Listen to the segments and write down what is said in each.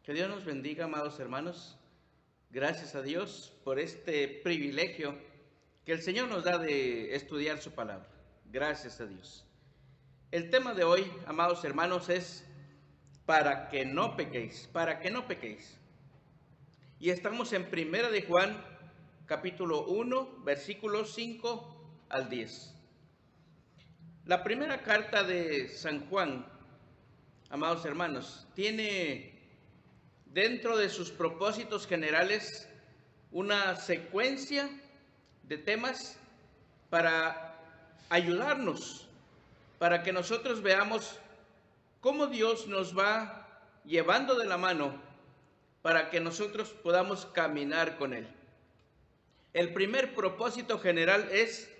Que Dios nos bendiga, amados hermanos. Gracias a Dios por este privilegio que el Señor nos da de estudiar su palabra. Gracias a Dios. El tema de hoy, amados hermanos, es para que no pequéis, para que no pequéis. Y estamos en 1 de Juan, capítulo 1, versículos 5 al 10. La primera carta de San Juan, amados hermanos, tiene dentro de sus propósitos generales una secuencia de temas para ayudarnos, para que nosotros veamos cómo Dios nos va llevando de la mano para que nosotros podamos caminar con Él. El primer propósito general es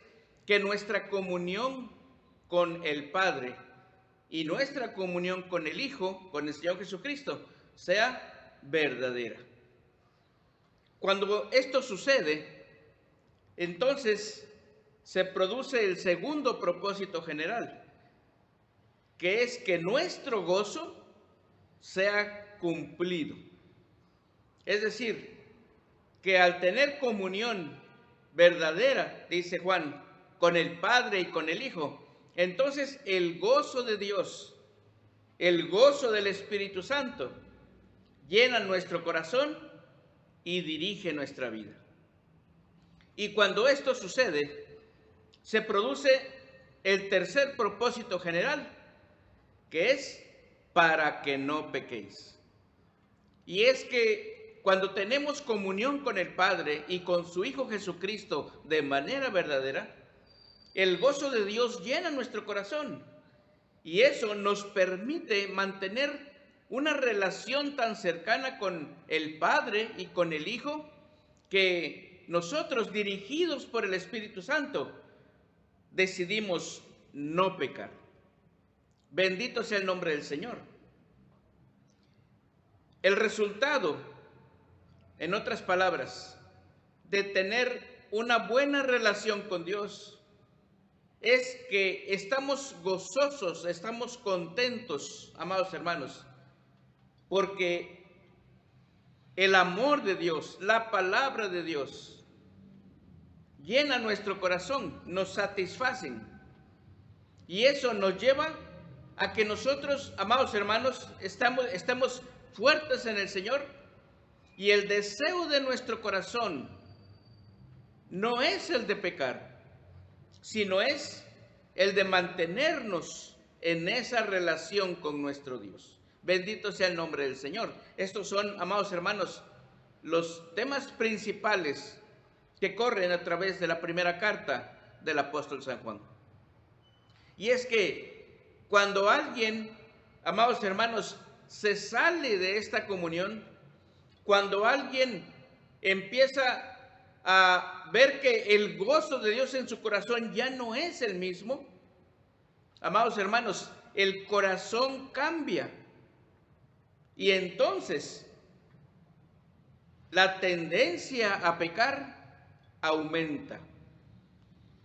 que nuestra comunión con el Padre y nuestra comunión con el Hijo, con el Señor Jesucristo, sea verdadera. Cuando esto sucede, entonces se produce el segundo propósito general, que es que nuestro gozo sea cumplido. Es decir, que al tener comunión verdadera, dice Juan, con el Padre y con el Hijo, entonces el gozo de Dios, el gozo del Espíritu Santo, llena nuestro corazón y dirige nuestra vida. Y cuando esto sucede, se produce el tercer propósito general, que es para que no pequéis. Y es que cuando tenemos comunión con el Padre y con su Hijo Jesucristo de manera verdadera, el gozo de Dios llena nuestro corazón. Y eso nos permite mantener una relación tan cercana con el Padre y con el Hijo, que nosotros, dirigidos por el Espíritu Santo, decidimos no pecar. Bendito sea el nombre del Señor. El resultado, en otras palabras, de tener una buena relación con Dios es que estamos gozosos, estamos contentos, amados hermanos, porque el amor de Dios, la palabra de Dios, llena nuestro corazón, nos satisfacen. Y eso nos lleva a que nosotros, amados hermanos, estemos fuertes en el Señor, y el deseo de nuestro corazón no es el de pecar, sino es el de mantenernos en esa relación con nuestro Dios. Bendito sea el nombre del Señor. Estos son, amados hermanos, los temas principales que corren a través de la primera carta del apóstol San Juan. Y es que cuando alguien, amados hermanos, se sale de esta comunión, cuando alguien empieza a ver que el gozo de Dios en su corazón ya no es el mismo, amados hermanos, el corazón cambia. Y entonces la tendencia a pecar aumenta,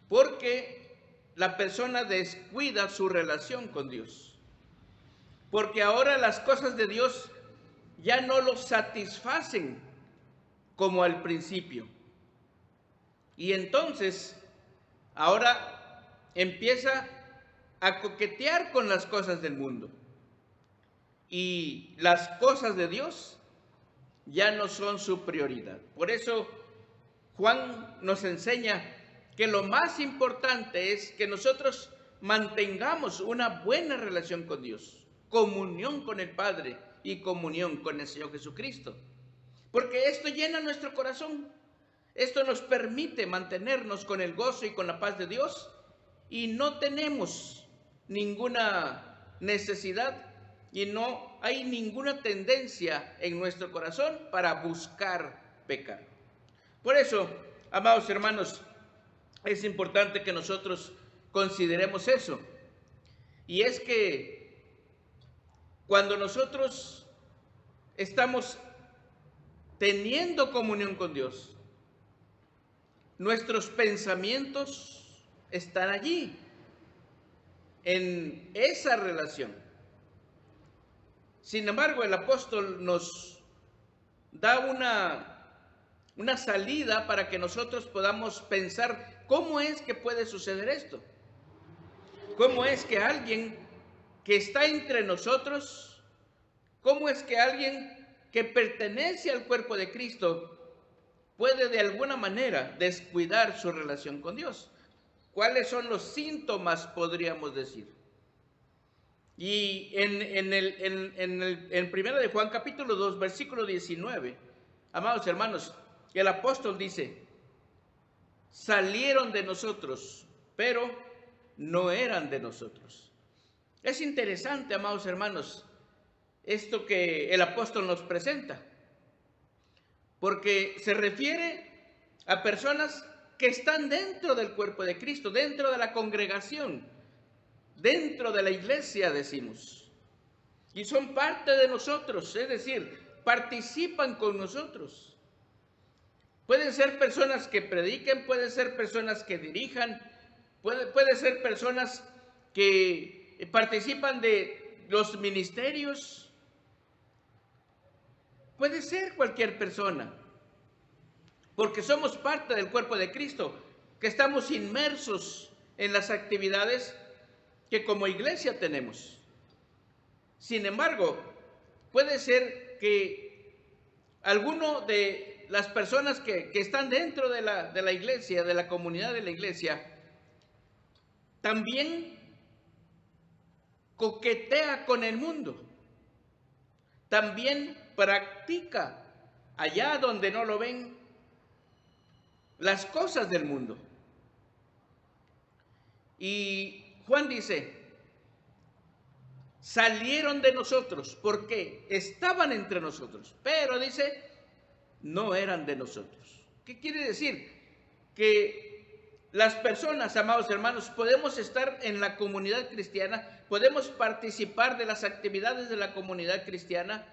porque la persona descuida su relación con Dios, porque ahora las cosas de Dios ya no lo satisfacen como al principio. Y entonces ahora empieza a coquetear con las cosas del mundo. Y las cosas de Dios ya no son su prioridad. Por eso Juan nos enseña que lo más importante es que nosotros mantengamos una buena relación con Dios, comunión con el Padre y comunión con el Señor Jesucristo. Porque esto llena nuestro corazón. Esto nos permite mantenernos con el gozo y con la paz de Dios, y no tenemos ninguna necesidad y no hay ninguna tendencia en nuestro corazón para buscar pecar. Por eso, amados hermanos, es importante que nosotros consideremos eso. Y es que cuando nosotros estamos teniendo comunión con Dios, nuestros pensamientos están allí, en esa relación. Sin embargo, el apóstol nos da una salida para que nosotros podamos pensar cómo es que puede suceder esto. ¿Cómo es que alguien que está entre nosotros, cómo es que alguien que pertenece al cuerpo de Cristo puede de alguna manera descuidar su relación con Dios? ¿Cuáles son los síntomas, podríamos decir? Y en Primera de Juan capítulo 2, versículo 19, amados hermanos, el apóstol dice: salieron de nosotros, pero no eran de nosotros. Es interesante, amados hermanos, esto que el apóstol nos presenta, porque se refiere a personas que están dentro del cuerpo de Cristo, dentro de la congregación, dentro de la iglesia, decimos, y son parte de nosotros, es decir, participan con nosotros. Pueden ser personas que prediquen, pueden ser personas que dirijan, puede ser personas que participan de los ministerios, puede ser cualquier persona, porque somos parte del cuerpo de Cristo, que estamos inmersos en las actividades que como iglesia tenemos. Sin embargo, puede ser que alguno de las personas que están dentro de la iglesia, de la comunidad de la iglesia, también coquetea con el mundo, también practica allá donde no lo ven las cosas del mundo. Y Juan dice: salieron de nosotros porque estaban entre nosotros, pero dice, no eran de nosotros. ¿Qué quiere decir? Que las personas, amados hermanos, podemos estar en la comunidad cristiana, podemos participar de las actividades de la comunidad cristiana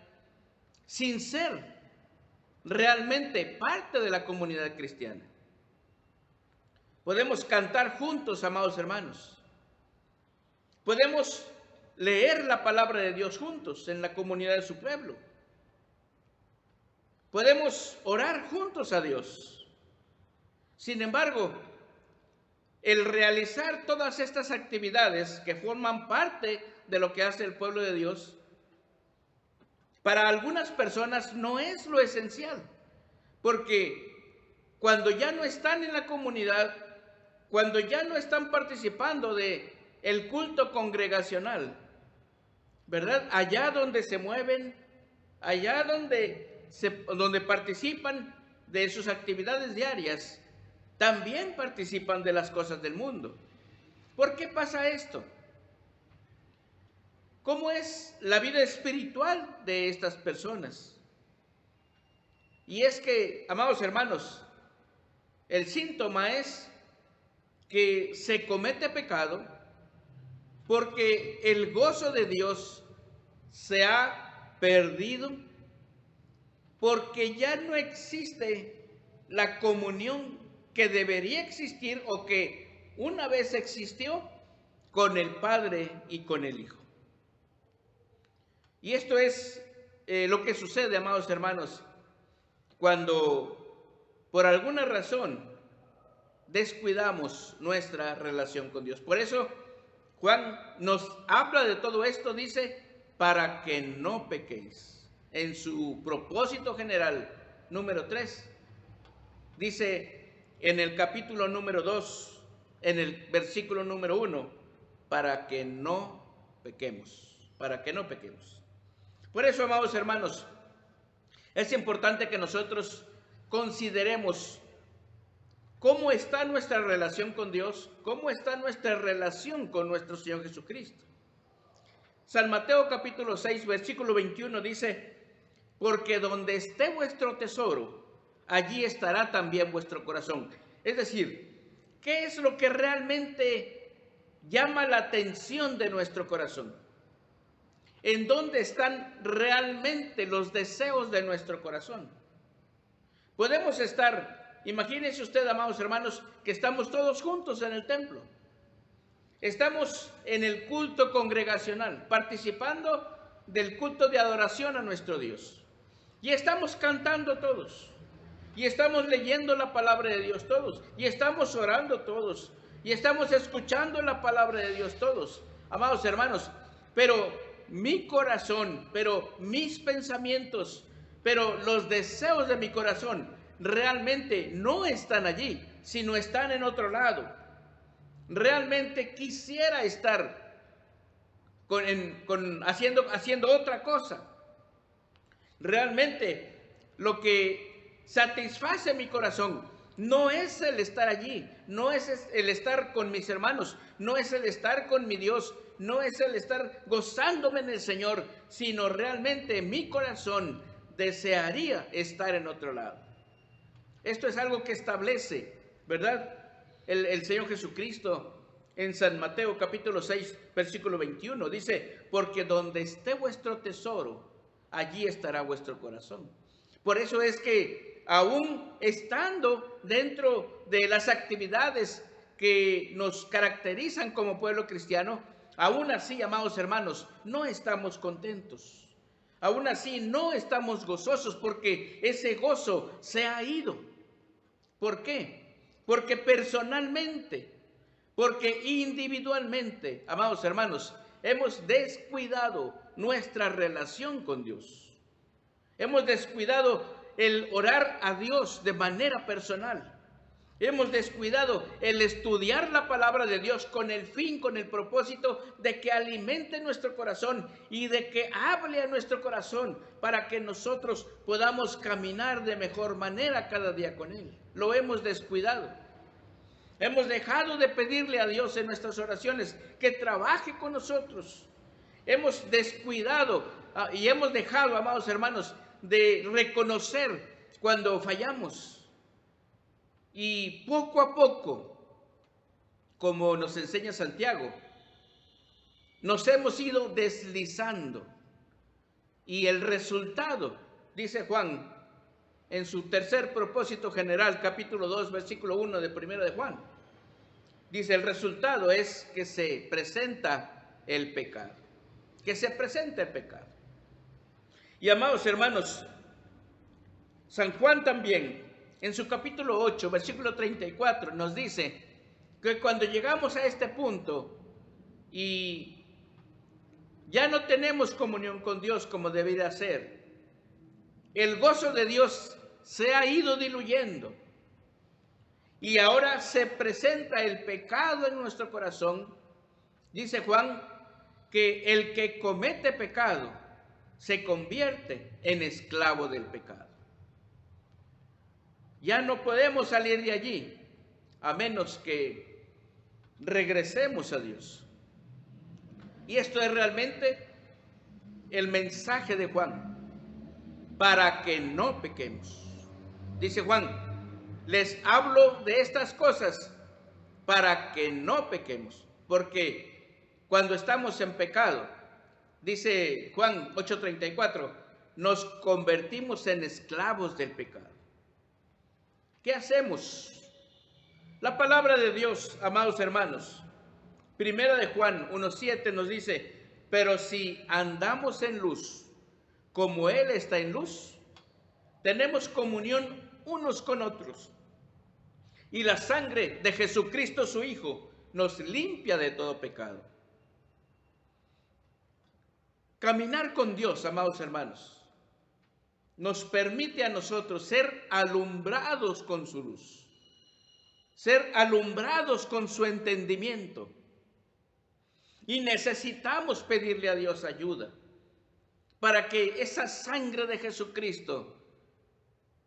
sin ser realmente parte de la comunidad cristiana. Podemos cantar juntos, amados hermanos. Podemos leer la palabra de Dios juntos en la comunidad de su pueblo. Podemos orar juntos a Dios. Sin embargo, el realizar todas estas actividades que forman parte de lo que hace el pueblo de Dios, para algunas personas no es lo esencial, porque cuando ya no están en la comunidad, cuando ya no están participando de el culto congregacional, ¿verdad? Allá donde se mueven, allá donde participan de sus actividades diarias, también participan de las cosas del mundo. ¿Por qué pasa esto? ¿Cómo es la vida espiritual de estas personas? Y es que, amados hermanos, el síntoma es que se comete pecado porque el gozo de Dios se ha perdido, porque ya no existe la comunión que debería existir o que una vez existió con el Padre y con el Hijo. Y esto es lo que sucede, amados hermanos, cuando por alguna razón descuidamos nuestra relación con Dios. Por eso Juan nos habla de todo esto, dice, para que no pequéis. En su propósito general, número 3, dice en el capítulo número 2, en el versículo número 1, para que no pequemos, para que no pequemos. Por eso, amados hermanos, es importante que nosotros consideremos cómo está nuestra relación con Dios, cómo está nuestra relación con nuestro Señor Jesucristo. San Mateo capítulo 6, versículo 21 dice: porque donde esté vuestro tesoro, allí estará también vuestro corazón. Es decir, ¿qué es lo que realmente llama la atención de nuestro corazón? ¿En dónde están realmente los deseos de nuestro corazón? Podemos estar, imagínense usted, amados hermanos, que estamos todos juntos en el templo. Estamos en el culto congregacional, participando del culto de adoración a nuestro Dios. Y estamos cantando todos. Y estamos leyendo la palabra de Dios todos. Y estamos orando todos. Y estamos escuchando la palabra de Dios todos. Amados hermanos, pero mi corazón, pero mis pensamientos, pero los deseos de mi corazón realmente no están allí, sino están en otro lado. Realmente quisiera estar haciendo otra cosa. Realmente lo que satisface mi corazón no es el estar allí, no es el estar con mis hermanos, no es el estar con mi Dios, no es el estar gozándome en el Señor, sino realmente mi corazón desearía estar en otro lado. Esto es algo que establece, ¿verdad? El Señor Jesucristo en San Mateo capítulo 6, versículo 21, dice, porque donde esté vuestro tesoro, allí estará vuestro corazón. Por eso es que aún estando dentro de las actividades que nos caracterizan como pueblo cristiano, aún así, amados hermanos, no estamos contentos. Aún así no estamos gozosos porque ese gozo se ha ido. ¿Por qué? Porque personalmente, porque individualmente, amados hermanos, hemos descuidado nuestra relación con Dios. Hemos descuidado el orar a Dios de manera personal. Hemos descuidado el estudiar la palabra de Dios con el fin, con el propósito de que alimente nuestro corazón y de que hable a nuestro corazón para que nosotros podamos caminar de mejor manera cada día con Él. Lo hemos descuidado. Hemos dejado de pedirle a Dios en nuestras oraciones que trabaje con nosotros. Hemos descuidado y hemos dejado, amados hermanos, de reconocer cuando fallamos. Y poco a poco, como nos enseña Santiago, nos hemos ido deslizando. Y el resultado, dice Juan, en su tercer propósito general, capítulo 2, versículo 1 de 1 de Juan, dice, el resultado es que se presenta el pecado. Que se presenta el pecado. Y amados hermanos, San Juan también, en su capítulo 8, versículo 34, nos dice que cuando llegamos a este punto y ya no tenemos comunión con Dios como debería ser, el gozo de Dios se ha ido diluyendo y ahora se presenta el pecado en nuestro corazón. Dice Juan que el que comete pecado se convierte en esclavo del pecado. Ya no podemos salir de allí a menos que regresemos a Dios. Y esto es realmente el mensaje de Juan, para que no pequemos. Dice Juan, les hablo de estas cosas para que no pequemos, porque cuando estamos en pecado, dice Juan 8:34, nos convertimos en esclavos del pecado. ¿Qué hacemos? La palabra de Dios, amados hermanos, 1 de Juan 1:7 nos dice, pero si andamos en luz, como Él está en luz, tenemos comunión unos con otros. Y la sangre de Jesucristo su Hijo nos limpia de todo pecado. Caminar con Dios, amados hermanos, nos permite a nosotros ser alumbrados con su luz, ser alumbrados con su entendimiento. Y necesitamos pedirle a Dios ayuda para que esa sangre de Jesucristo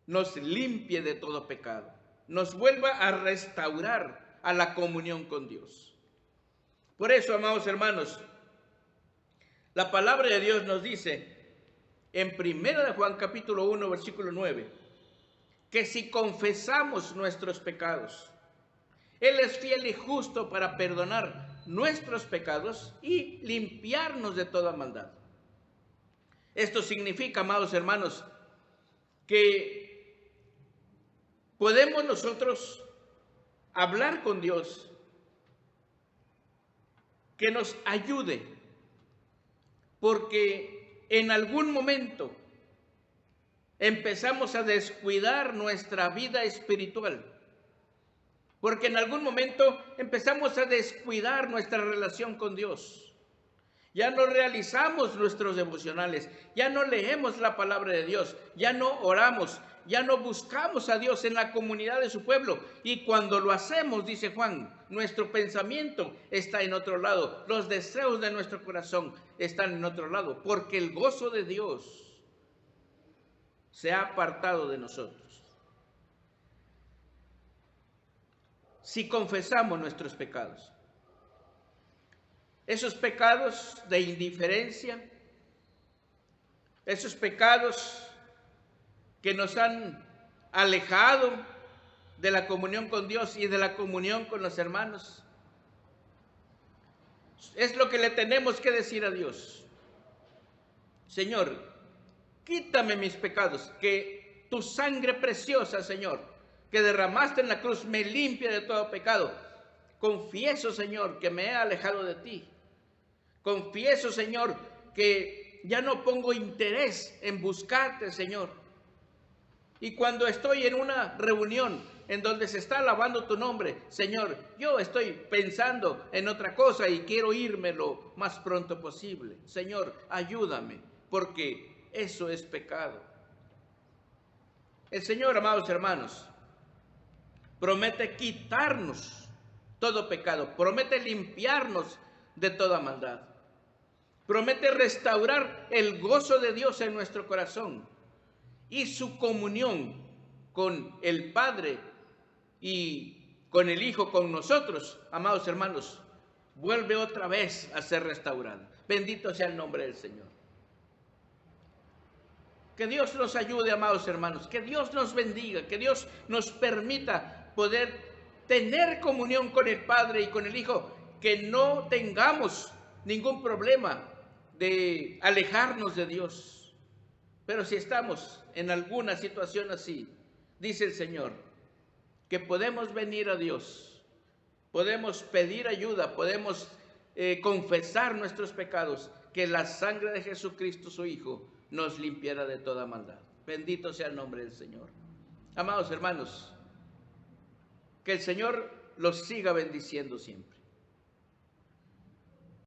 nos limpie de todo pecado, nos vuelva a restaurar a la comunión con Dios. Por eso, amados hermanos, la palabra de Dios nos dice en 1 de Juan capítulo 1, versículo 9, que si confesamos nuestros pecados, Él es fiel y justo para perdonar nuestros pecados y limpiarnos de toda maldad. Esto significa, amados hermanos, que podemos nosotros hablar con Dios, que nos ayude, porque en algún momento empezamos a descuidar nuestra vida espiritual. Porque en algún momento empezamos a descuidar nuestra relación con Dios. Ya no realizamos nuestros devocionales, ya no leemos la palabra de Dios, ya no oramos, ya no buscamos a Dios en la comunidad de su pueblo. Y cuando lo hacemos, dice Juan, nuestro pensamiento está en otro lado, los deseos de nuestro corazón están en otro lado, porque el gozo de Dios se ha apartado de nosotros. Si confesamos nuestros pecados, esos pecados de indiferencia, esos pecados que nos han alejado de la comunión con Dios y de la comunión con los hermanos, es lo que le tenemos que decir a Dios. Señor, quítame mis pecados, que tu sangre preciosa, Señor, que derramaste en la cruz, me limpia de todo pecado. Confieso, Señor, que me he alejado de ti. Confieso, Señor, que ya no pongo interés en buscarte, Señor. Y cuando estoy en una reunión en donde se está alabando tu nombre, Señor, yo estoy pensando en otra cosa y quiero irme lo más pronto posible. Señor, ayúdame, porque eso es pecado. El Señor, amados hermanos, promete quitarnos todo pecado, promete limpiarnos de toda maldad, promete restaurar el gozo de Dios en nuestro corazón y su comunión con el Padre y con el Hijo, con nosotros, amados hermanos, vuelve otra vez a ser restaurada. Bendito sea el nombre del Señor. Que Dios nos ayude, amados hermanos, que Dios nos bendiga, que Dios nos permita poder tener comunión con el Padre y con el Hijo, que no tengamos ningún problema de alejarnos de Dios. Pero si estamos en alguna situación así, dice el Señor, que podemos venir a Dios, podemos pedir ayuda, podemos confesar nuestros pecados, que la sangre de Jesucristo, su Hijo, nos limpiará de toda maldad. Bendito sea el nombre del Señor. Amados hermanos, que el Señor los siga bendiciendo siempre.